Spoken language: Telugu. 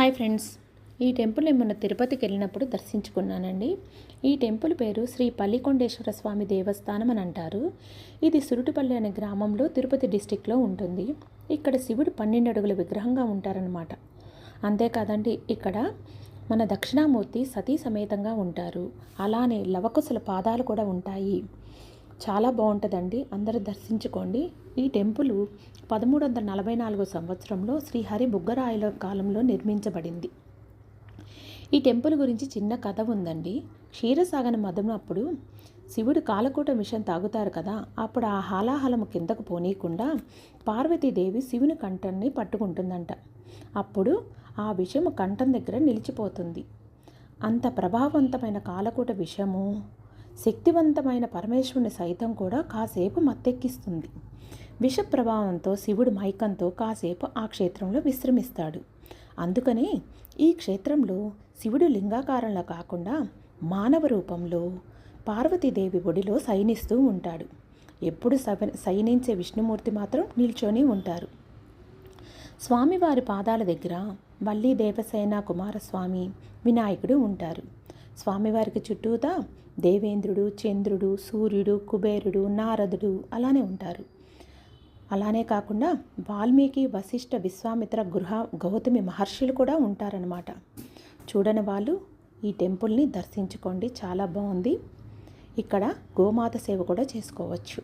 హాయ్ ఫ్రెండ్స్, ఈ టెంపుల్ నేను మొన్న తిరుపతికి వెళ్ళినప్పుడు దర్శించుకున్నానండి. ఈ టెంపుల్ పేరు శ్రీ పల్లికొండేశ్వర స్వామి దేవస్థానం అని అంటారు. ఇది సురుటిపల్లి అనే గ్రామంలో తిరుపతి డిస్టిక్లో ఉంటుంది. ఇక్కడ శివుడు 12 అడుగుల విగ్రహంగా ఉంటారనమాట. అంతేకాదండి, ఇక్కడ మన దక్షిణామూర్తి సతీ సమేతంగా ఉంటారు. అలానే లవకుశల పాదాలు కూడా ఉంటాయి. చాలా బాగుంటుందండి, అందరూ దర్శించుకోండి. ఈ టెంపుల్ 1344 సంవత్సరంలో శ్రీహరి బుగ్గరాయల కాలంలో నిర్మించబడింది. ఈ టెంపుల్ గురించి చిన్న కథ ఉందండి. క్షీరసాగర మదం అప్పుడు శివుడు కాలకూట విషం తాగుతారు కదా, అప్పుడు ఆ హాలాహలము కిందకు పోనీయకుండా పార్వతీదేవి శివుని కంఠాన్ని పట్టుకుంటుందంట. అప్పుడు ఆ విషము కంఠం దగ్గర నిలిచిపోతుంది. అంత ప్రభావవంతమైన కాలకూట విషము శక్తివంతమైన పరమేశ్వరుని సైతం కూడా కాసేపు మత్తెక్కిస్తుంది. విష ప్రభావంతో శివుడు మైకంతో కాసేపు ఆ క్షేత్రంలో విశ్రమిస్తాడు. అందుకనే ఈ క్షేత్రంలో శివుడు లింగాకారంలో కాకుండా మానవ రూపంలో పార్వతీదేవి ఒడిలో శయనిస్తూ ఉంటాడు. ఎప్పుడు శయనించే విష్ణుమూర్తి మాత్రం నిల్చొని ఉంటారు. స్వామివారి పాదాల దగ్గర వల్లీ దేవసేన కుమారస్వామి, వినాయకుడు ఉంటారు. స్వామివారికి చుట్టూతా దేవేంద్రుడు, చంద్రుడు, సూర్యుడు, కుబేరుడు, నారదుడు అలానే ఉంటారు. అలానే కాకుండా వాల్మీకి, వశిష్ఠ, విశ్వామిత్ర, గౌతమి మహర్షులు కూడా ఉంటారనమాట. చూడని వాళ్ళు ఈ టెంపుల్ని దర్శించుకోండి, చాలా బాగుంది. ఇక్కడ గోమాత సేవ కూడా చేసుకోవచ్చు.